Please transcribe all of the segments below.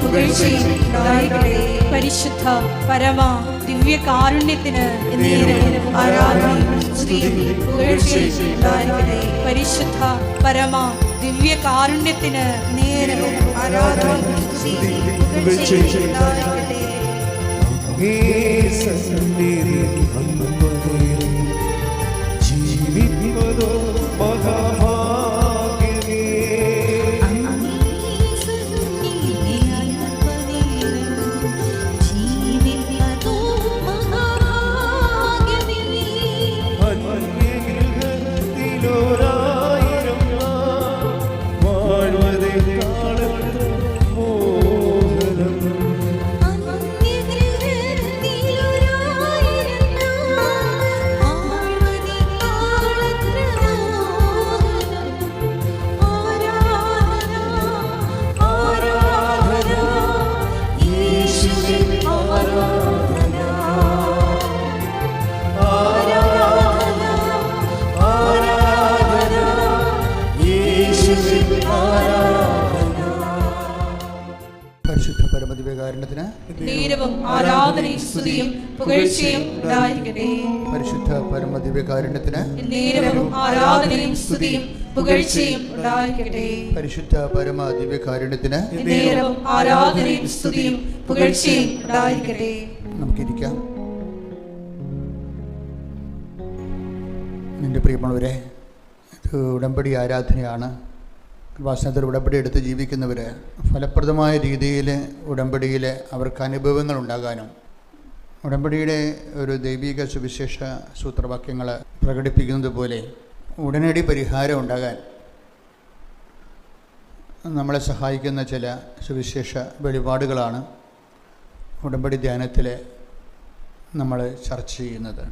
പുകഴ്ചയും ഉണ്ടായിരിക്കട്ടെ. പരിശുദ്ധ പരമ ദിവ്യകാരുണ്യത്തിന് ആരാധനയും സ്തുതിയും പുകഴ്ചയും ഉണ്ടായിരിക്കട്ടെ. പരിശുദ്ധ പരമ ദിവ്യകാരുണ്യത്തിന് നേരവും ആരാധനയും സ്തുതിയും പുകഴ്ചയും ഉണ്ടായിരിക്കട്ടെ. ജീവിപ്പതോ മഹാഭാഗ്യമേ. പരിശുദ്ധ പരമദിവ്യകാരുണ്യത്തിന് നേരവും ആരാധനയും സ്തുതിയും പുകഴ്ചയും ഉണ്ടായിരിക്കട്ടെ. പരിശുദ്ധ പരമദിവ്യകാരുണ്യത്തിന് നേരവും ആരാധനയും സ്തുതിയും പുകഴ്ചയും ഉണ്ടായിരിക്കട്ടെ. പരിശുദ്ധ പരമദിവ്യകാരുണ്യത്തിന് നേരവും ആരാധനയും സ്തുതിയും പുകഴ്ചയും ഉണ്ടായിരിക്കട്ടെ. നമുക്കിരിക്കാം. എൻ്റെ പ്രിയമുള്ളവരെ, ഇത് ഉടമ്പടി ആരാധനയാണ്. കൃപാസനത്തിൽ ഉടമ്പടി എടുത്ത് ജീവിക്കുന്നവർ ഫലപ്രദമായ രീതിയിൽ ഉടമ്പടിയിൽ അവർക്ക് അനുഭവങ്ങൾ ഉണ്ടാകാനും ഉടമ്പടിയുടെ ഒരു ദൈവിക സുവിശേഷ സൂത്രവാക്യങ്ങൾ പ്രകടിപ്പിക്കുന്നത് പോലെ ഉടനടി പരിഹാരം ഉണ്ടാകാൻ നമ്മളെ സഹായിക്കുന്ന ചില സുവിശേഷ വെളിപാടുകളാണ് ഉടമ്പടി ധ്യാനത്തിൽ നമ്മൾ ചർച്ച ചെയ്യുന്നത്.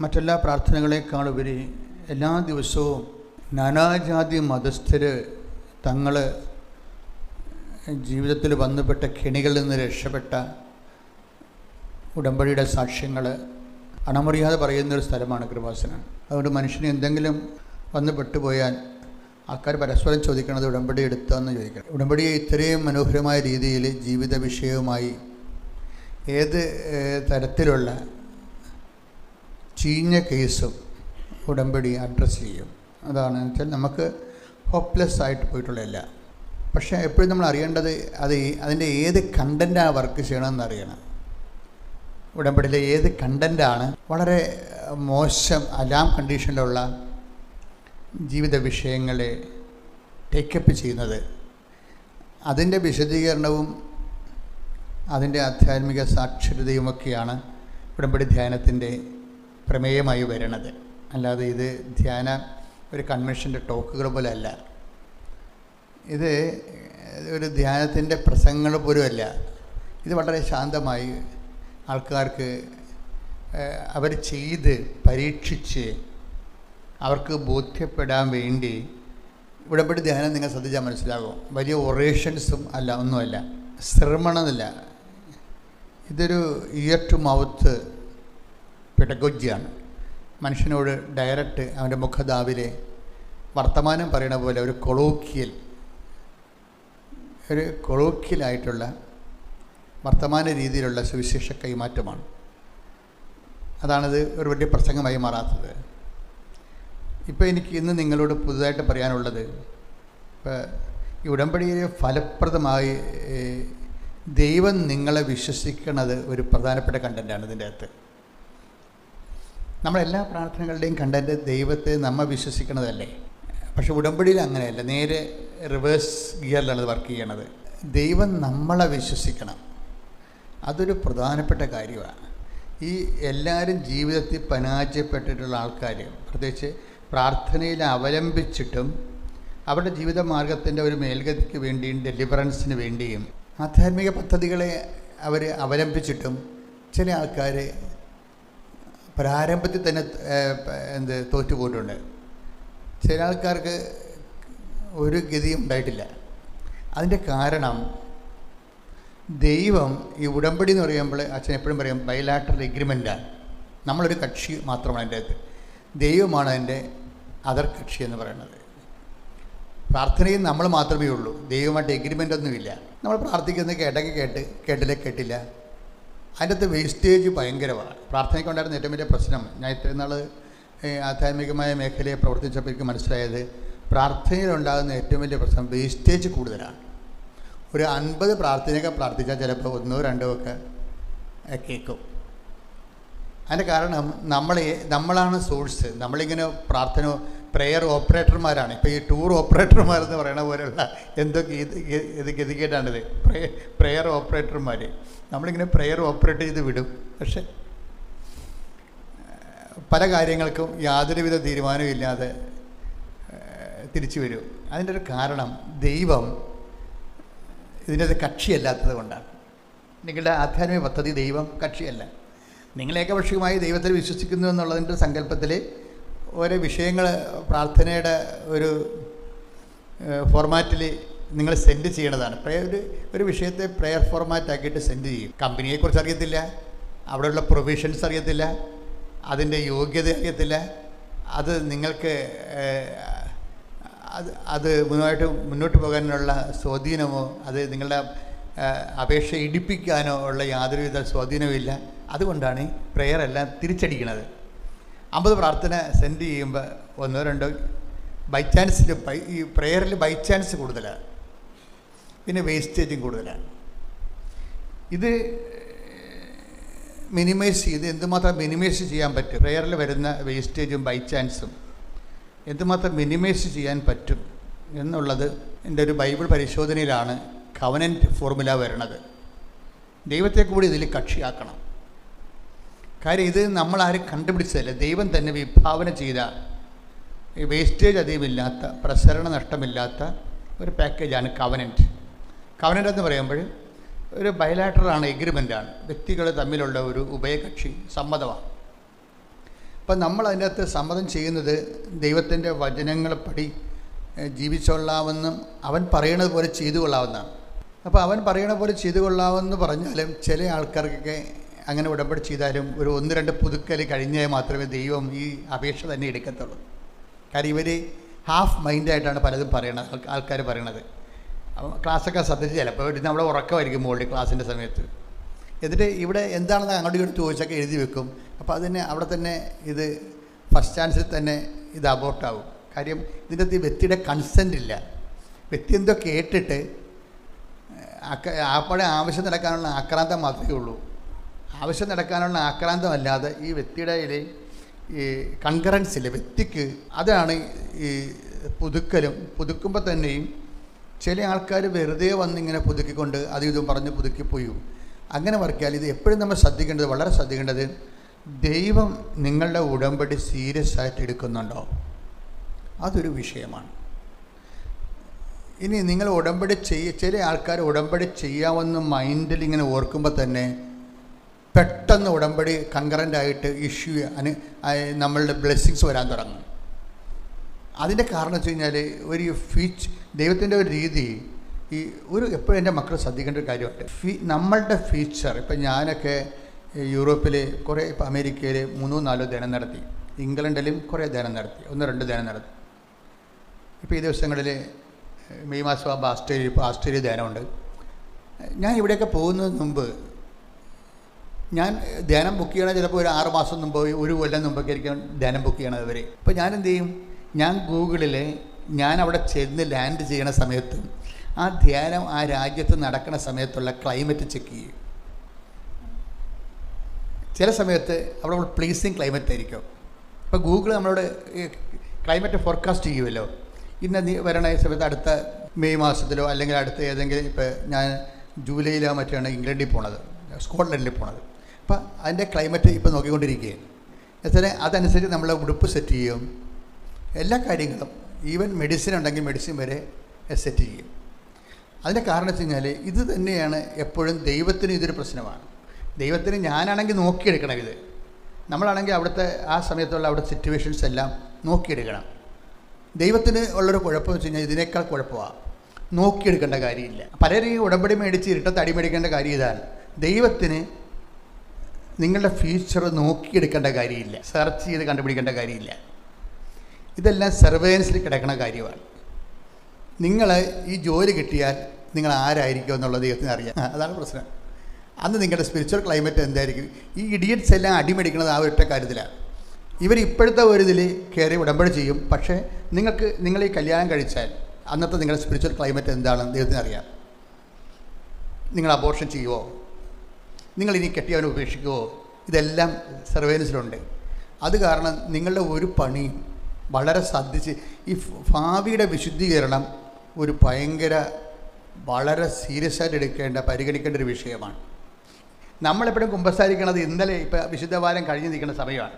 മറ്റെല്ലാ പ്രാർത്ഥനകളെക്കാളുപരി എല്ലാ ദിവസവും നാനാജാതി മതസ്ഥർ തങ്ങൾ ജീവിതത്തിൽ വന്നുപെട്ട കെണികളിൽ നിന്ന് രക്ഷപ്പെട്ട ഉടമ്പടിയുടെ സാക്ഷ്യങ്ങൾ അണമുറിയാതെ പറയുന്നൊരു സ്ഥലമാണ് കൃപാസനം. അതുകൊണ്ട് മനുഷ്യന് എന്തെങ്കിലും വന്ന് പെട്ടുപോയാൽ ആൾക്കാർ പരസ്പരം ചോദിക്കണത് ഉടമ്പടി എടുത്താന്ന് ചോദിക്കണം. ഉടമ്പടിയെ ഇത്രയും മനോഹരമായ രീതിയിൽ ജീവിത വിഷയവുമായി ഏത് തരത്തിലുള്ള ചീഞ്ഞ കേസും ഉടമ്പടി അഡ്രസ്സ് ചെയ്യും. അതാണ് വെച്ചാൽ നമുക്ക് ഹോപ്പ്ലെസ് ആയിട്ട് പോയിട്ടുള്ളതല്ല. പക്ഷേ എപ്പോഴും നമ്മൾ അറിയേണ്ടത് അതിൻ്റെ ഏത് കണ്ടൻറ്റാണ് വർക്ക് ചെയ്യണമെന്ന് അറിയണം. ഉടമ്പടിയിലെ ഏത് കണ്ടൻറ്റാണ് വളരെ മോശം അലാം കണ്ടീഷനിലുള്ള ജീവിത വിഷയങ്ങളെ ടേക്കപ്പ് ചെയ്യുന്നത്, അതിൻ്റെ വിശദീകരണവും അതിൻ്റെ ആധ്യാത്മിക സാക്ഷരതയുമൊക്കെയാണ് ഉടമ്പടി ധ്യാനത്തിൻ്റെ പ്രമേയമായി വരുന്നത്. അല്ലാതെ ഇത് ധ്യാന ഒരു കൺവെൻഷൻ്റെ ടോക്കുകൾ പോലെ അല്ല. ഇത് ഒരു ധ്യാനത്തിൻ്റെ പ്രസംഗങ്ങൾ പോലും അല്ല. ഇത് വളരെ ശാന്തമായി ആൾക്കാർക്ക് അവർ ചെയ്ത് പരീക്ഷിച്ച് അവർക്ക് ബോധ്യപ്പെടാൻ വേണ്ടി ഉടമ്പടി ധ്യാനം നിങ്ങൾ ശ്രദ്ധിച്ചാൽ മനസ്സിലാകും. വലിയ ഒറേഷൻസും അല്ല, ഒന്നുമല്ല, ശ്രമണമെന്നില്ല. ഇതൊരു ഇയർ ടു മൗത്ത് പെഡഗോജിയാണ്. മനുഷ്യനോട് ഡയറക്റ്റ് അവൻ്റെ മുഖദാവിലെ വർത്തമാനം പറയണ പോലെ ഒരു കൊളോക്കിയലായിട്ടുള്ള വർത്തമാന രീതിയിലുള്ള സുവിശേഷ കൈമാറ്റമാണ്. അതാണിത് ഒരു വലിയ പ്രസംഗമായി മാറാത്തത്. ഇപ്പോൾ എനിക്ക് ഇന്ന് നിങ്ങളോട് പുതുതായിട്ട് പറയാനുള്ളത്, ഇപ്പോൾ ഈ ഉടമ്പടിയെ ഫലപ്രദമായി ദൈവം നിങ്ങളെ വിശ്വസിക്കുന്നത് ഒരു പ്രധാനപ്പെട്ട കണ്ടൻറ്റാണ്. ഇതിൻ്റെ അകത്ത് നമ്മളെല്ലാ പ്രാർത്ഥനകളുടെയും കണ്ടൻറ്റ് ദൈവത്തെ നമ്മൾ വിശ്വസിക്കണതല്ലേ. പക്ഷെ ഉടമ്പടിയിൽ അങ്ങനെയല്ല, നേരെ റിവേഴ്സ് ഗിയറിലാണ് വർക്ക് ചെയ്യണത്. ദൈവം നമ്മളെ വിശ്വസിക്കണം. അതൊരു പ്രധാനപ്പെട്ട കാര്യമാണ്. ഈ എല്ലാവരും ജീവിതത്തിൽ പരാജയപ്പെട്ടിട്ടുള്ള ആൾക്കാർ, പ്രത്യേകിച്ച് പ്രാർത്ഥനയിൽ അവലംബിച്ചിട്ടും അവരുടെ ജീവിത മാർഗത്തിൻ്റെ ഒരു മേൽഗതിക്ക് വേണ്ടിയും ഡെലിവറൻസിന് വേണ്ടിയും ആധ്യാത്മിക പദ്ധതികളെ അവർ അവലംബിച്ചിട്ടും ചില ആൾക്കാർ പ്രാരംഭത്തിൽ തന്നെ തോറ്റുപോയിട്ടുണ്ട്. ചില ആൾക്കാർക്ക് ഒരു ഗതിയും ഉണ്ടായിട്ടില്ല. അതിൻ്റെ കാരണം ദൈവം ഈ ഉടമ്പടി എന്ന് പറയുമ്പോൾ അച്ഛൻ എപ്പോഴും പറയും ബൈലാറ്ററൽ എഗ്രിമെൻ്റാണ്. നമ്മളൊരു കക്ഷി മാത്രമാണ് അതിൻ്റെ അകത്ത്. ദൈവമാണ് അതിൻ്റെ അതർ കക്ഷി എന്ന് പറയുന്നത്. പ്രാർത്ഥനയും നമ്മൾ മാത്രമേ ഉള്ളൂ, ദൈവമായിട്ട് എഗ്രിമെൻ്റ് ഒന്നുമില്ല. നമ്മൾ പ്രാർത്ഥിക്കുന്നത് കേട്ടെങ്കിൽ കേട്ടില്ലേ കേട്ടില്ല. അതിൻ്റെ അകത്ത് വേസ്റ്റേജ് ഭയങ്കരമാണ്. പ്രാർത്ഥനയ്ക്കുണ്ടായിരുന്ന ഏറ്റവും വലിയ പ്രശ്നം, ഞാൻ ഇത്രയും നാൾ ആധ്യാത്മികമായ മേഖലയെ പ്രവർത്തിച്ചപ്പോൾ എനിക്ക് മനസ്സിലായത്, പ്രാർത്ഥനയിലുണ്ടാകുന്ന ഏറ്റവും വലിയ പ്രശ്നം വേസ്റ്റേജ് കൂടുതലാണ്. ഒരു 50 പ്രാർത്ഥനയൊക്കെ പ്രാർത്ഥിച്ചാൽ ചിലപ്പോൾ 1 or 2 ഒക്കെ കേൾക്കും. അതിൻ്റെ കാരണം നമ്മളാണ് സോഴ്സ്. നമ്മളിങ്ങനെ പ്രെയർ ഓപ്പറേറ്റർമാരാണ്. ഇപ്പോൾ ഈ ടൂർ ഓപ്പറേറ്റർമാരെന്ന് പറയുന്ന പോലെയുള്ള എന്തൊക്കെ ഇത് ഗതികേടാണിത്. പ്രെയർ ഓപ്പറേറ്റർമാർ നമ്മളിങ്ങനെ പ്രെയർ ഓപ്പറേറ്റ് ചെയ്ത് വിടും. പക്ഷെ പല കാര്യങ്ങൾക്കും യാതൊരുവിധ തീരുമാനവും ഇല്ലാതെ തിരിച്ചു വരും. അതിൻ്റെ ഒരു കാരണം ദൈവം ഇതിൻ്റെ കക്ഷിയല്ലാത്തത് കൊണ്ടാണ്. നിങ്ങളുടെ ആധ്യാത്മിക പദ്ധതി ദൈവം കക്ഷിയല്ല. നിങ്ങൾ ഏകപക്ഷീയമായി ദൈവത്തിൽ വിശ്വസിക്കുന്നു എന്നുള്ളതിൻ്റെ സങ്കല്പത്തിൽ ഓരോ വിഷയങ്ങൾ പ്രാർത്ഥനയുടെ ഒരു ഫോർമാറ്റിൽ നിങ്ങൾ സെൻഡ് ചെയ്യണതാണ്. ഒരു വിഷയത്തെ പ്രെയർ ഫോർമാറ്റ് ആക്കിയിട്ട് സെൻഡ് ചെയ്യും. കമ്പനിയെക്കുറിച്ച് അറിയത്തില്ല, അവിടെയുള്ള പ്രൊവിഷൻസ് അറിയത്തില്ല, അതിൻ്റെ യോഗ്യത അറിയത്തില്ല, അത് നിങ്ങൾക്ക് അത് മുന്നോട്ട് പോകാനുള്ള സ്വാധീനമോ അത് നിങ്ങളുടെ അപേക്ഷ ഇടിപ്പിക്കാനോ ഉള്ള യാതൊരുവിധ സ്വാധീനവുമില്ല. അതുകൊണ്ടാണ് ഈ പ്രെയർ എല്ലാം തിരിച്ചടിക്കുന്നത്. 50 പ്രാർത്ഥന സെൻഡ് ചെയ്യുമ്പോൾ 1 or 2 ബൈ ചാൻസിൽ ഈ പ്രെയറിൽ ബൈ ചാൻസ് കൂടുതലാണ്, പിന്നെ വേസ്റ്റേജും കൂടുതലാണ്. ഇത് മിനിമൈസ് ചെയ്ത് എന്തുമാത്രം മിനിമൈസ് ചെയ്യാൻ പറ്റും, പ്രെയറിൽ വരുന്ന വേസ്റ്റേജും ബൈ ചാൻസും എന്തുമാത്രം മിനിമൈസ് ചെയ്യാൻ പറ്റും എന്നുള്ളത് എൻ്റെ ഒരു ബൈബിൾ പരിശോധനയിലാണ് കവനൻ്റ് ഫോർമുല വരണത്. ദൈവത്തെ കൂടി ഇതിൽ കക്ഷിയാക്കണം. കാര്യം ഇത് നമ്മളാരും കണ്ടുപിടിച്ചതല്ല, ദൈവം തന്നെ വിഭാവന ചെയ്ത വേസ്റ്റേജ് അധികമില്ലാത്ത പ്രസരണ നഷ്ടമില്ലാത്ത ഒരു പാക്കേജാണ് കവനൻ്റ്. കവനൻ്റ് എന്ന് പറയുമ്പോൾ ഒരു ബയലാറ്ററാണ്, എഗ്രിമെൻ്റാണ്, വ്യക്തികൾ തമ്മിലുള്ള ഒരു ഉഭയകക്ഷി സമ്മതമാണ്. അപ്പം നമ്മൾ അതിൻ്റെ അകത്ത് സമ്മതം ചെയ്യുന്നത് ദൈവത്തിൻ്റെ വചനങ്ങളെപ്പടി ജീവിച്ചൊള്ളാമെന്നും അവൻ പറയണത് പോലെ ചെയ്തു കൊള്ളാമെന്നാണ്. അപ്പോൾ അവൻ പറയണ പോലെ ചെയ്തു കൊള്ളാമെന്ന് പറഞ്ഞാലും ചില ആൾക്കാർക്കൊക്കെ അങ്ങനെ ഉടമ്പടി ചെയ്താലും ഒരു 1-2 പുതുക്കൽ കഴിഞ്ഞാൽ മാത്രമേ ദൈവം ഈ അപേക്ഷ തന്നെ എടുക്കത്തുള്ളൂ. കാര്യം ഇവർ ഹാഫ് മൈൻഡായിട്ടാണ് പലതും ആൾക്കാർ പറയണത്. ക്ലാസ്സൊക്കെ ശ്രദ്ധിച്ച് ചിലപ്പോൾ നമ്മളെ ഉറക്കമായിരിക്കും മുകളിൽ ക്ലാസ്സിൻ്റെ സമയത്ത്. എന്നിട്ട് ഇവിടെ എന്താണെന്ന് അങ്ങോട്ട് ഇങ്ങോട്ട് ചോദിച്ചൊക്കെ എഴുതി വെക്കും. അപ്പോൾ അതിന് അവിടെ തന്നെ ഇത് ഫസ്റ്റ് ചാൻസിൽ തന്നെ ഇത് അബോർട്ടാവും. കാര്യം ഇതിൻ്റെ അകത്ത് ഈ വ്യക്തിയുടെ കൺസെൻ്റ് ഇല്ല. വ്യക്തി എന്തോ കേട്ടിട്ട് അപ്പോഴേ ആവശ്യം നടക്കാനുള്ള ആക്രാന്തം മാത്രമേ ഉള്ളൂ. ആവശ്യം നടക്കാനുള്ള ആക്രാന്തമല്ലാതെ ഈ വ്യക്തിയുടെ ഈ കൺകറൻസ് ഇല്ല വ്യക്തിക്ക്. അതാണ് ഈ പുതുക്കുമ്പോൾ തന്നെയും ചില ആൾക്കാർ വെറുതെ വന്നിങ്ങനെ പുതുക്കിക്കൊണ്ട് അത് ഇതും പറഞ്ഞ് പുതുക്കിപ്പോയും അങ്ങനെ വർക്കിയാൽ ഇത് എപ്പോഴും നമ്മൾ ശ്രദ്ധിക്കേണ്ടത്, വളരെ ശ്രദ്ധിക്കേണ്ടത്, ദൈവം നിങ്ങളുടെ ഉടമ്പടി സീരിയസ് ആയിട്ട് എടുക്കുന്നുണ്ടോ, അതൊരു വിഷയമാണ്. ഇനി നിങ്ങൾ ഉടമ്പടി ചില ആൾക്കാർ ഉടമ്പടി ചെയ്യാമെന്ന് മൈൻഡിൽ ഇങ്ങനെ ഓർക്കുമ്പോൾ തന്നെ പെട്ടെന്ന് ഉടമ്പടി കൺകറൻ്റായിട്ട് നമ്മളുടെ ബ്ലെസ്സിങ്സ് വരാൻ തുടങ്ങും. അതിൻ്റെ കാരണം വെച്ച് കഴിഞ്ഞാൽ ദൈവത്തിൻ്റെ ഒരു രീതി എപ്പോഴും എൻ്റെ മക്കൾ ശ്രദ്ധിക്കേണ്ട ഒരു കാര്യമുണ്ട്. നമ്മളുടെ ഫീച്ചർ, ഇപ്പം ഞാനൊക്കെ യൂറോപ്പിൽ കുറേ, ഇപ്പോൾ അമേരിക്കയിൽ 3-4 ധ്യാനം നടത്തി, ഇംഗ്ലണ്ടിലും കുറേ ധ്യാനം നടത്തി, 1-2 ധ്യാനം നടത്തി. ഇപ്പോൾ ഈ ദിവസങ്ങളിൽ മെയ് മാസം ആകുമ്പോൾ ആസ്ട്രേലിയ ധ്യാനമുണ്ട്. ഞാൻ ഇവിടെയൊക്കെ പോകുന്നതിന് മുമ്പ് ഞാൻ ധ്യാനം ബുക്ക് ചെയ്യണത് ചിലപ്പോൾ ഒരു 6 മാസം മുമ്പ്, 1 കൊല്ലം മുമ്പൊക്കെ ആയിരിക്കും ധ്യാനം ബുക്ക് ചെയ്യണത് വരെ. അപ്പോൾ ഞാൻ എന്ത് ചെയ്യും, ഞാൻ ഗൂഗിളിൽ ഞാൻ അവിടെ ചെന്ന് ലാൻഡ് ചെയ്യണ സമയത്ത് ആ ധ്യാനം ആ രാജ്യത്ത് നടക്കുന്ന സമയത്തുള്ള ക്ലൈമറ്റ് ചെക്ക് ചെയ്യും. ചില സമയത്ത് അവിടെ പ്ലീസിങ് ക്ലൈമറ്റ് ആയിരിക്കും. ഇപ്പോൾ ഗൂഗിൾ നമ്മളോട് ക്ലൈമറ്റ് ഫോർകാസ്റ്റ് ചെയ്യുമല്ലോ, വരണ സമയത്ത് അടുത്ത മെയ് മാസത്തിലോ അല്ലെങ്കിൽ അടുത്ത ഏതെങ്കിലും, ഇപ്പോൾ ഞാൻ ജൂലൈയിലോ മറ്റാണ് ഇംഗ്ലണ്ടിൽ പോണത്, സ്കോട്ട്ലൻഡിൽ പോണത്. അപ്പോൾ അതിൻ്റെ ക്ലൈമറ്റ് ഇപ്പോൾ നോക്കിക്കൊണ്ടിരിക്കുകയാണ്. എന്നുവെച്ചാൽ അതനുസരിച്ച് നമ്മൾ ഉടുപ്പ് സെറ്റ് ചെയ്യും, എല്ലാ കാര്യങ്ങളും, ഈവൻ മെഡിസിൻ ഉണ്ടെങ്കിൽ മെഡിസിൻ വരെ സെറ്റ് ചെയ്യും. അതിൻ്റെ കാരണം വെച്ച് കഴിഞ്ഞാൽ ഇത് തന്നെയാണ് എപ്പോഴും ദൈവത്തിന് ഇതൊരു പ്രശ്നമാണ്. ദൈവത്തിന് ഞാനാണെങ്കിൽ നോക്കിയെടുക്കണം, ഇത് നമ്മളാണെങ്കിൽ അവിടുത്തെ ആ സമയത്തുള്ള അവിടുത്തെ സിറ്റുവേഷൻസ് എല്ലാം നോക്കിയെടുക്കണം. ദൈവത്തിന് ഉള്ളൊരു കുഴപ്പം വെച്ച് കഴിഞ്ഞാൽ ഇതിനേക്കാൾ കുഴപ്പമാണ്, നോക്കിയെടുക്കേണ്ട കാര്യമില്ല. പലരും ഈ ഉടമ്പടി മേടിച്ച് ഇരട്ടത്ത് അടി മേടിക്കേണ്ട കാര്യം ഇതാണ്. ദൈവത്തിന് നിങ്ങളുടെ ഫ്യൂച്ചർ നോക്കിയെടുക്കേണ്ട കാര്യമില്ല, സെർച്ച് ചെയ്ത് കണ്ടുപിടിക്കേണ്ട കാര്യമില്ല. ഇതെല്ലാം സർവൈലൻസിൽ കിടക്കുന്ന കാര്യമാണ്. നിങ്ങൾ ഈ ജോലി കിട്ടിയാൽ നിങ്ങൾ ആരായിരിക്കും എന്നുള്ളത് ദൈവത്തിന് അറിയാം. അതാണ് പ്രശ്നം. അന്ന് നിങ്ങളുടെ സ്പിരിച്വൽ ക്ലൈമറ്റ് എന്തായിരിക്കും? ഈ ഇഡിയറ്റ്സ് എല്ലാം അടിമേടിക്കുന്നത് ആ ഒറ്റ കാര്യത്തിലാണ്. ഇവർ ഇപ്പോഴത്തെ ഒരു ഇതിൽ കയറി ഉടമ്പടി ചെയ്യും. പക്ഷേ നിങ്ങൾ ഈ കല്യാണം കഴിച്ചാൽ അന്നത്തെ നിങ്ങളുടെ സ്പിരിച്വൽ ക്ലൈമറ്റ് എന്താണെന്ന് ദൈവത്തിന് അറിയാം. നിങ്ങൾ അബോർഷൻ ചെയ്യുമോ? നിങ്ങൾ ഇനി കെട്ടിയവനെ ഉപേക്ഷിക്കുമോ? ഇതെല്ലാം സർവേലൻസിലുണ്ട്. അത് കാരണം നിങ്ങളുടെ ഒരു പണിയും വളരെ ശ്രദ്ധിച്ച് ഈ ഭാവിയുടെ വിശുദ്ധീകരണം ഒരു വളരെ സീരിയസ് ആയിട്ട് പരിഗണിക്കേണ്ട ഒരു വിഷയമാണ്. നമ്മളെപ്പോഴും കുമ്പസാരിക്കണത് ഇന്നലെ ഇപ്പോൾ വിശുദ്ധവാരം കഴിഞ്ഞ് നിൽക്കുന്ന സമയമാണ്.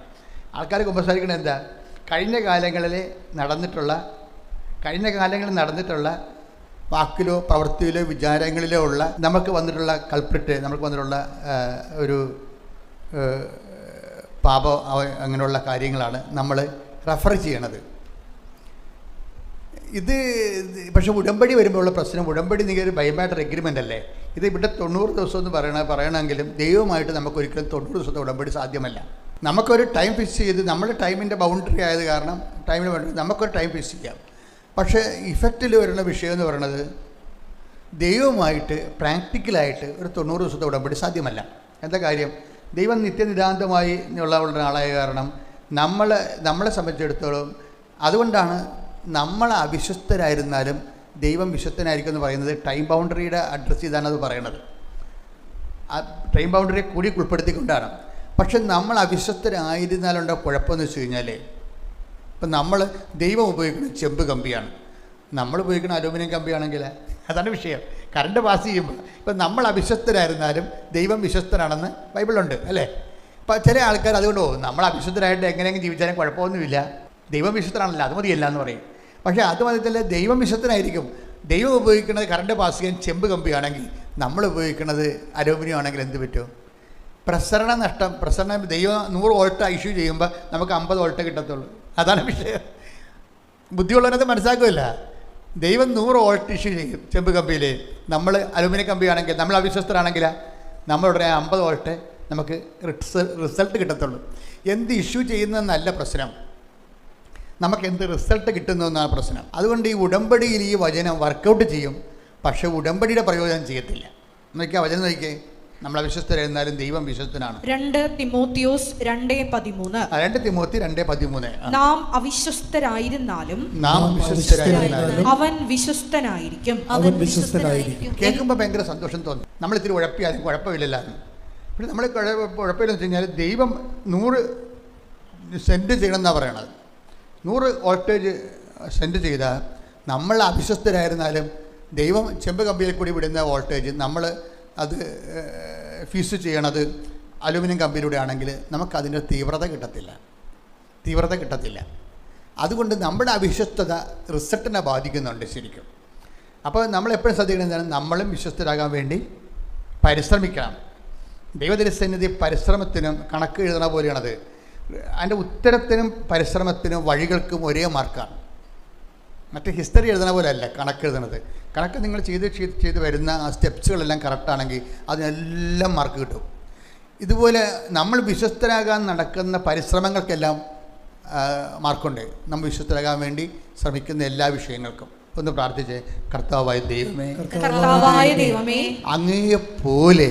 ആൾക്കാർ കുമ്പസാരിക്കണത് എന്താ? കഴിഞ്ഞ കാലങ്ങളിൽ നടന്നിട്ടുള്ള വാക്കിലോ പ്രവൃത്തിയിലോ വിചാരങ്ങളിലോ ഉള്ള നമുക്ക് വന്നിട്ടുള്ള കൾപ്രിറ്റ്, നമുക്ക് വന്നിട്ടുള്ള ഒരു പാപം, അങ്ങനെയുള്ള കാര്യങ്ങളാണ് നമ്മൾ റെഫർ ചെയ്യണത്. ഇത് പക്ഷേ ഉടമ്പടി വരുമ്പോഴുള്ള പ്രശ്നം, ഉടമ്പടി നിങ്ങളൊരു ബയോമാറ്റർ എഗ്രിമെൻ്റ് അല്ലേ. ഇത് ഇവിടെ 90 ദിവസം എന്ന് പറയണമെങ്കിലും ദൈവമായിട്ട് നമുക്കൊരിക്കലും 90 ദിവസത്തെ ഉടമ്പടി സാധ്യമല്ല. നമുക്കൊരു ടൈം ഫിക്സ് ചെയ്ത് നമ്മുടെ ടൈമിൻ്റെ ബൗണ്ടറി ആയത് കാരണം ടൈമിന് വേണ്ടി നമുക്കൊരു ടൈം ഫിക്സ് ചെയ്യാം. പക്ഷേ ഇഫക്റ്റിൽ വരുന്ന വിഷയം എന്ന് പറയുന്നത് ദൈവമായിട്ട് പ്രാക്ടിക്കലായിട്ട് ഒരു 90 ദിവസത്തെ ഉടമ്പടി സാധ്യമല്ല. എന്താ കാര്യം? ദൈവം നിത്യനിതാന്തമായി ഉള്ള ആളായ കാരണം നമ്മളെ സംബന്ധിച്ചിടത്തോളം അതുകൊണ്ടാണ് നമ്മൾ അവിശ്വസ്തരായിരുന്നാലും ദൈവം വിശ്വസ്തനായിരിക്കും എന്ന് പറയുന്നത്. ടൈം ബൗണ്ടറിയുടെ അഡ്രസ്സ് ചെയ്താണ് അത് പറയണത്. ആ ടൈം ബൗണ്ടറിയെ കൂടി ഉൾപ്പെടുത്തിക്കൊണ്ടാണ്. പക്ഷെ നമ്മൾ അവിശ്വസ്തരായിരുന്നാലുണ്ടോ കുഴപ്പമെന്ന് വെച്ച് കഴിഞ്ഞാൽ, ഇപ്പം ദൈവം ഉപയോഗിക്കുന്നത് ചെമ്പ് കമ്പിയാണ്, നമ്മൾ ഉപയോഗിക്കുന്ന അലൂമിനിയം കമ്പിയാണെങ്കിൽ അതാണ് വിഷയം. കറണ്ട് പാസ് ചെയ്യുമ്പോൾ ഇപ്പം നമ്മൾ അവിശ്വസ്തരായിരുന്നാലും ദൈവം വിശ്വസ്തനാണെന്ന് ബൈബിളുണ്ട് അല്ലേ. അപ്പം ചില ആൾക്കാർ അതുകൊണ്ട് നമ്മൾ അവിശ്വസ്തരായിട്ട് എങ്ങനെയെങ്കിലും ജീവിച്ചാലും കുഴപ്പമൊന്നുമില്ല, ദൈവം വിശ്വസ്തനാണല്ലോ, അത് മതിയല്ല എന്ന് പറയും. പക്ഷേ അത് മതിയല്ല, ദൈവം വിശ്വസ്തനായിരിക്കും. ദൈവം ഉപയോഗിക്കുന്നത് കറണ്ട് പാസ് ചെയ്യാൻ ചെമ്പ് കമ്പിയാണെങ്കിൽ നമ്മൾ ഉപയോഗിക്കുന്നത് അലൂമിനിയം ആണെങ്കിൽ എന്ത് പറ്റും? പ്രസരണ ദൈവം 100 വോൾട്ട് ഇഷ്യൂ ചെയ്യുമ്പോൾ നമുക്ക് 50 വോൾട്ട് കിട്ടത്തുള്ളൂ. അതാണ് വിഷയം. ബുദ്ധിയുള്ളവരത് മനസ്സിലാക്കില്ല. ദൈവം 100 വോൾട്ട് ഇഷ്യൂ ചെയ്യും ചെമ്പ് കമ്പിയിൽ, നമ്മൾ അലൂമിനിയം കമ്പിയാണെങ്കിൽ, നമ്മൾ അവിശ്വസ്തരാണെങ്കിൽ നമ്മളുടെ 50 വോൾട്ട് നമുക്ക് റിസൾട്ട് കിട്ടത്തുള്ളൂ. എന്ത് ഇഷ്യൂ ചെയ്യുന്നതെന്നല്ല പ്രശ്നം, നമുക്ക് എന്ത് റിസൾട്ട് കിട്ടുന്നു എന്നാണ് പ്രശ്നം. അതുകൊണ്ട് ഈ ഉടമ്പടിയിൽ ഈ വചനം വർക്കൗട്ട് ചെയ്യും, പക്ഷേ ഉടമ്പടിയുടെ പ്രയോജനം ചെയ്യത്തില്ല. നോക്കിയാൽ വചനം നോക്കിയേ, നമ്മൾ അവിശ്വസ്തരായിരുന്നാലും ദൈവം വിശ്വസ്തനാണ്. 2 തിമോത്തിയോസ് 2:13. 2 തിമോത്തി 2:13. നാം അവിശ്വസ്തരായിരുന്നാലും അവൻ വിശ്വസ്തനായിരിക്കും. കേൾക്കുമ്പോൾ ഭയങ്കര സന്തോഷം തോന്നും. നമ്മൾ ഇത്തിരി ഉഴപ്പിയാലും കുഴപ്പമില്ലല്ലോ. പിന്നെ നമ്മൾ കുഴപ്പമില്ലെന്ന് വെച്ച് കഴിഞ്ഞാൽ ദൈവം 100 സെൻറ്റ് ചെയ്യണമെന്നാണ് പറയണത്. 100 വോൾട്ടേജ് സെൻറ്റ് ചെയ്താൽ നമ്മൾ അവിശ്വസ്തരായിരുന്നാലും ദൈവം ചെമ്പ് കമ്പിയിൽ കൂടി വിടുന്ന വോൾട്ടേജ് നമ്മൾ അത് ഫീസ് ചെയ്യണത് അലൂമിനിയം കമ്പിയിലൂടെ ആണെങ്കിൽ നമുക്കതിൻ്റെ തീവ്രത കിട്ടത്തില്ല. അതുകൊണ്ട് നമ്മുടെ അവിശ്വസ്തത റിസൾട്ടിനെ ബാധിക്കുന്നുണ്ട് ശരിക്കും. അപ്പോൾ നമ്മളെപ്പോഴും ശ്രദ്ധിക്കുന്നത് നമ്മളും വിശ്വസ്തരാകാൻ വേണ്ടി പരിശ്രമിക്കണം. ദൈവതിരുസന്നിധി പരിശ്രമത്തിനും കണക്ക് എഴുതണ പോലെയാണത്. അതിൻ്റെ ഉത്തരത്തിനും പരിശ്രമത്തിനും വഴികൾക്കും ഒരേ മാർക്കാണ്. മറ്റേ ഹിസ്റ്ററി എഴുതണ പോലെ അല്ല കണക്ക് എഴുതണത്. കണക്ക് നിങ്ങൾ ചെയ്ത് വരുന്ന ആ സ്റ്റെപ്സുകളെല്ലാം കറക്റ്റാണെങ്കിൽ അതിനെല്ലാം മാർക്ക് കിട്ടും. ഇതുപോലെ നമ്മൾ വിശ്വസ്തരാകാൻ നടക്കുന്ന പരിശ്രമങ്ങൾക്കെല്ലാം മാർക്കുണ്ട്. നമ്മൾ വിശ്വസ്തരാകാൻ വേണ്ടി ശ്രമിക്കുന്ന എല്ലാ വിഷയങ്ങൾക്കും. ഒന്ന് പ്രാർത്ഥിച്ചേ. കർത്താവായ ദൈവമേ, അങ്ങയെപ്പോലെ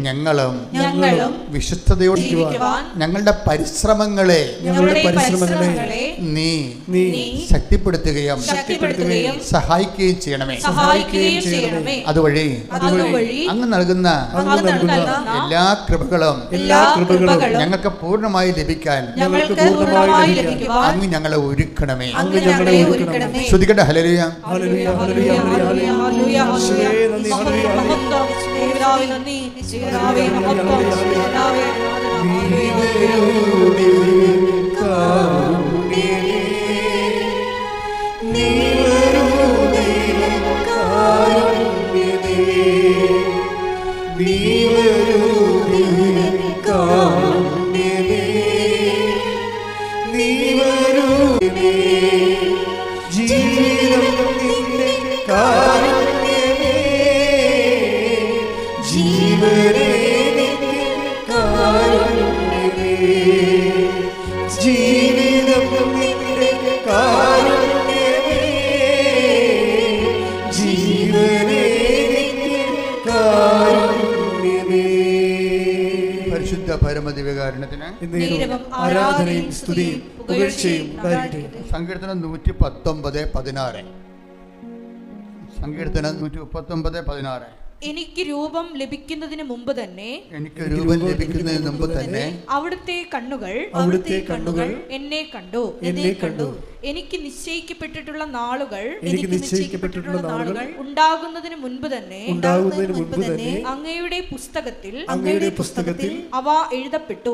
ഞങ്ങളും വിശുദ്ധതയോടെ ഞങ്ങളുടെ പരിശ്രമങ്ങളെ നീ ശക്തിപ്പെടുത്തുകയും സഹായിക്കുകയും ചെയ്യണമേ. അതുവഴി അങ്ങ് നൽകുന്ന എല്ലാ കൃപകളും ഞങ്ങൾക്ക് പൂർണ്ണമായി ലഭിക്കാൻ അങ്ങ് ഞങ്ങളെ ഒരുക്കണമേ. ശ്രുതിക്കട്ടെ. ഹല്ലേലൂയ, ഹല്ലേലൂയ, ഹല്ലേലൂയ, ഹല്ലേലൂയ, ഹല്ലേലൂയ. ജീവിതം പരമദിവ്യകാരുണ്യത്തിന് നേരവും ആരാധനയും സ്തുതിയും പുകഴ്ചയും ഉണ്ടായിരിക്കട്ടെ. സങ്കീർത്തനം 119:16. സങ്കീർത്തനം 119:16. എനിക്ക് രൂപം ലഭിക്കുന്നതിന് മുമ്പ് തന്നെ അവിടുത്തെ കണ്ണുകൾ എന്നെ കണ്ടു. എനിക്ക് നിശ്ചയിക്കപ്പെട്ടിട്ടുള്ള നാളുകൾ ഉണ്ടാകുന്നതിന് മുൻപ് തന്നെ അങ്ങയുടെ പുസ്തകത്തിൽ അവ എഴുതപ്പെട്ടു.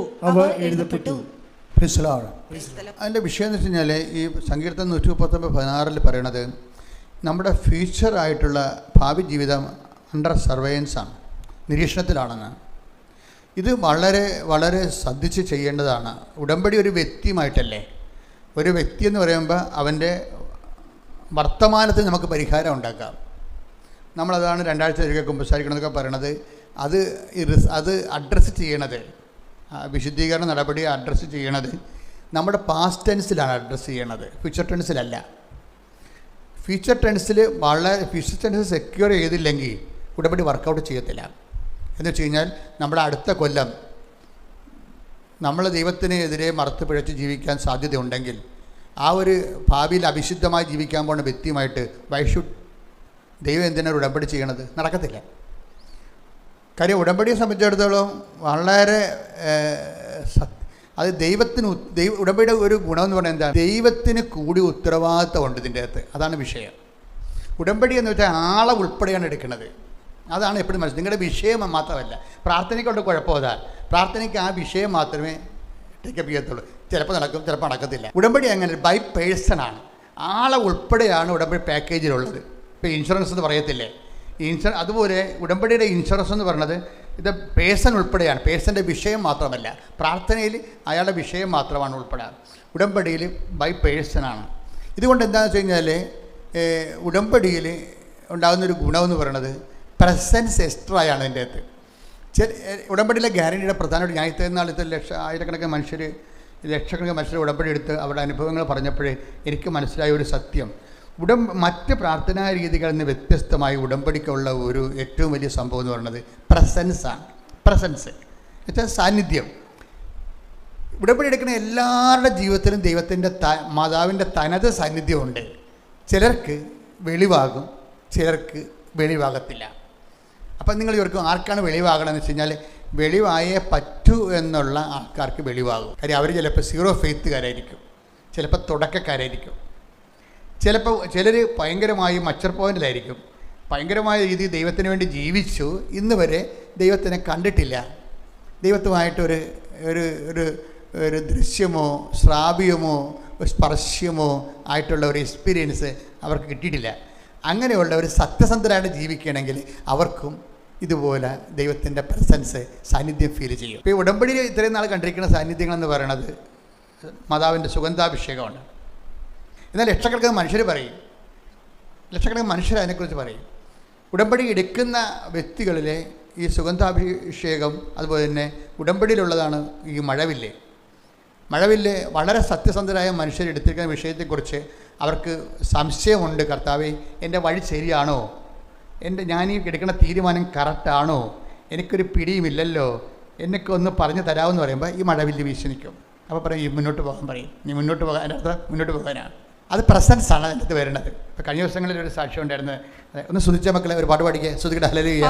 അതിന്റെ വിഷയം എന്ന് വെച്ച് കഴിഞ്ഞാൽ ഈ സങ്കീർത്തനം 119:16 പറയണത് നമ്മുടെ ഫ്യൂച്ചർ ആയിട്ടുള്ള ഭാവി ജീവിതം അണ്ടർ സർവൈലൻസാണ്, നിരീക്ഷണത്തിലാണെന്ന്. ഇത് വളരെ വളരെ ശ്രദ്ധിച്ച് ചെയ്യേണ്ടതാണ്. ഉടമ്പടി ഒരു വ്യക്തിയുമായിട്ടല്ലേ. ഒരു വ്യക്തി എന്ന് പറയുമ്പോൾ അവൻ്റെ വർത്തമാനത്തിൽ നമുക്ക് പരിഹാരം ഉണ്ടാക്കാം. നമ്മളതാണ് 2 ആഴ്ച ഒരിക്കൽ കുമ്പസാരിക്കണമെന്നൊക്കെ പറയണത്. അത് അഡ്രസ്സ് ചെയ്യണത്, വിശുദ്ധീകരണ നടപടി അഡ്രസ്സ് ചെയ്യണത് നമ്മുടെ പാസ്റ്റ് ടെൻസിലാണ് അഡ്രസ്സ് ചെയ്യണത്, ഫ്യൂച്ചർ ടെൻസിലല്ല. ഫ്യൂച്ചർ ടെൻസിൽ ഫ്യൂച്ചർ ടെൻസ് സെക്യൂർ ചെയ്തില്ലെങ്കിൽ ഉടമ്പടി വർക്കൗട്ട് ചെയ്യത്തില്ല. എന്ന് വെച്ച് കഴിഞ്ഞാൽ നമ്മുടെ അടുത്ത കൊല്ലം നമ്മൾ ദൈവത്തിനെതിരെ മറുത്ത് പിഴച്ച് ജീവിക്കാൻ സാധ്യതയുണ്ടെങ്കിൽ ആ ഒരു ഭാവിയിൽ അവിശുദ്ധമായി ജീവിക്കാൻ പോകുന്ന വ്യക്തിയുമായിട്ട് ദൈവം എന്തിനാണ് ഉടമ്പടി ചെയ്യണത്? നടക്കത്തില്ല. കാര്യം ഉടമ്പടിയെ സംബന്ധിച്ചിടത്തോളം വളരെ അത് ഉടമ്പടിയുടെ ഒരു ഗുണമെന്ന് പറഞ്ഞാൽ എന്താ? ദൈവത്തിന് കൂടി ഉത്തരവാദിത്തമുണ്ട് ഇതിൻ്റെ അകത്ത്. അതാണ് വിഷയം. ഉടമ്പടി എന്ന് വെച്ചാൽ ആളെ ഉൾപ്പെടെയാണ് എടുക്കുന്നത്. അതാണ് എപ്പോഴും മനസ്സിൽ. നിങ്ങളുടെ വിഷയം മാത്രമല്ല. പ്രാർത്ഥനയ്ക്കുള്ള കുഴപ്പമില്ല. പ്രാർത്ഥനയ്ക്ക് ആ വിഷയം മാത്രമേ ടേക്കപ്പ് ചെയ്യത്തുള്ളൂ. ചിലപ്പോൾ നടക്കും, ചിലപ്പോൾ നടക്കത്തില്ല. ഉടമ്പടി അങ്ങനെ ബൈ പേഴ്സണാണ്, ആളെ ഉൾപ്പെടെയാണ് ഉടമ്പടി പാക്കേജിലുള്ളത്. ഇപ്പോൾ ഇൻഷുറൻസ് എന്ന് പറയത്തില്ലേ, അതുപോലെ ഉടമ്പടിയുടെ ഇൻഷുറൻസ് എന്ന് പറയുന്നത് ഇത് പേഴ്സൺ ഉൾപ്പെടെയാണ്. പേഴ്സൻ്റെ വിഷയം മാത്രമല്ല. പ്രാർത്ഥനയിൽ അയാളുടെ വിഷയം മാത്രമാണ് ഉൾപ്പെടാറ്. ഉടമ്പടിയിൽ ബൈ പേഴ്സണാണ്. ഇതുകൊണ്ട് എന്താണെന്ന് വെച്ച് കഴിഞ്ഞാൽ ഉടമ്പടിയിൽ ഉണ്ടാകുന്നൊരു ഗുണമെന്ന് പറയുന്നത് പ്രസൻസ് എക്സ്ട്രായാണ് അതിൻ്റെ അകത്ത്. ഉടമ്പടിയിലെ ഗ്യാരണ്ടിയുടെ പ്രധാനമായിട്ട് ഞാൻ ഇത്രയും നാൾ ലക്ഷക്കണക്കിന് മനുഷ്യർ ഉടമ്പടി എടുത്ത് അവരുടെ അനുഭവങ്ങൾ പറഞ്ഞപ്പോഴേ എനിക്ക് മനസ്സിലായ ഒരു സത്യം, മറ്റ് പ്രാർത്ഥനാ രീതികളിൽ നിന്ന് വ്യത്യസ്തമായി ഉടമ്പടിക്കുള്ള ഒരു ഏറ്റവും വലിയ സംഭവം എന്ന് പറയുന്നത് പ്രസൻസാണ്. പ്രസൻസ് എന്നുവെച്ചാൽ സാന്നിധ്യം. ഉടമ്പടി എടുക്കുന്ന എല്ലാവരുടെ ജീവിതത്തിലും ദൈവത്തിൻ്റെ മാതാവിൻ്റെ തനത് സാന്നിധ്യമുണ്ട്. ചിലർക്ക് വെളിവാകും, ചിലർക്ക് വെളിവാകത്തില്ല. അപ്പം നിങ്ങൾ ഇവർക്ക് ആർക്കാണ് വെളിവാകണമെന്ന് വെച്ച് കഴിഞ്ഞാൽ വെളിവായേ പറ്റൂ എന്നുള്ള ആൾക്കാർക്ക് വെളിവാകും. കാര്യം അവർ ചിലപ്പോൾ 0 ഫെയ്ത്തുകാരായിരിക്കും, ചിലപ്പോൾ തുടക്കക്കാരായിരിക്കും, ചിലപ്പോൾ ചിലർ ഭയങ്കരമായി മച്ചർ പോയിൻ്റിലായിരിക്കും. ഭയങ്കരമായ രീതിയിൽ ദൈവത്തിന് വേണ്ടി ജീവിച്ചു, ഇന്ന് വരെ ദൈവത്തിനെ കണ്ടിട്ടില്ല. ദൈവത്തുമായിട്ടൊരു ഒരു ഒരു ദൃശ്യമോ ശ്രാവ്യമോ സ്പർശ്യമോ ആയിട്ടുള്ള ഒരു എക്സ്പീരിയൻസ് അവർക്ക് കിട്ടിയിട്ടില്ല. അങ്ങനെയുള്ള ഒരു സത്യസന്ധരായിട്ട് ജീവിക്കുകയാണെങ്കിൽ അവർക്കും ഇതുപോലെ ദൈവത്തിൻ്റെ പ്രസൻസ് സാന്നിധ്യം ഫീൽ ചെയ്യും. ഇപ്പോൾ ഈ ഉടമ്പടിയിൽ ഇത്രയും നാൾ കണ്ടിരിക്കുന്ന സാന്നിധ്യങ്ങളെന്ന് പറയുന്നത് മാതാവിൻ്റെ സുഗന്ധാഭിഷേകമാണ്. എന്നാൽ ലക്ഷക്കണക്കിന് മനുഷ്യർ പറയും, ലക്ഷക്കണക്കിന് മനുഷ്യർ അതിനെക്കുറിച്ച് പറയും. ഉടമ്പടി എടുക്കുന്ന വ്യക്തികളിലെ ഈ സുഗന്ധാഭിഷേകം അതുപോലെ തന്നെ ഉടമ്പടിയിലുള്ളതാണ് ഈ മഴവില്ല്. മഴവില്ല് വളരെ സത്യസന്ധരായ മനുഷ്യർ എടുത്തിരിക്കുന്ന വിഷയത്തെക്കുറിച്ച് അവർക്ക് സംശയമുണ്ട്. കർത്താവേ, എൻ്റെ വഴി ശരിയാണോ? ഞാൻ ഈ എടുക്കുന്ന തീരുമാനം കറക്റ്റാണോ? എനിക്കൊരു പിടിയുമില്ലല്ലോ, എന്നൊക്കെ ഒന്ന് പറഞ്ഞു തരാമെന്ന് പറയുമ്പോൾ ഈ മഴവില്ല് വീശി നിൽക്കും. അപ്പോൾ പറയും, ഈ മുന്നോട്ട് പോകാൻ പറയും. നീ മുന്നോട്ട് പോകാൻ, എൻ്റെ അർത്ഥം മുന്നോട്ട് പോകാനാണ്. അത് പ്രസൻസാണ് അതിൻ്റെ അടുത്ത് വരുന്നത്. ഇപ്പോൾ കഴിഞ്ഞ ദിവസങ്ങളിൽ ഒരു സാക്ഷ്യം ഉണ്ടായിരുന്നു. ഒന്ന് സ്തുതിച്ച മക്കളെ ഒരു പാട്ട് പാടിക്കുക. സ്തുതിക്കട്ടെ. ഹല്ലേലൂയ.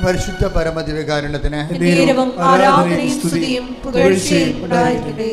പരിശുദ്ധ പരമദിവ്യകാരുണ്യത്തിന് ആരാധനയും സ്തുതിയും പുകഴ്ചയും ഉണ്ടായിരിക്കട്ടെ.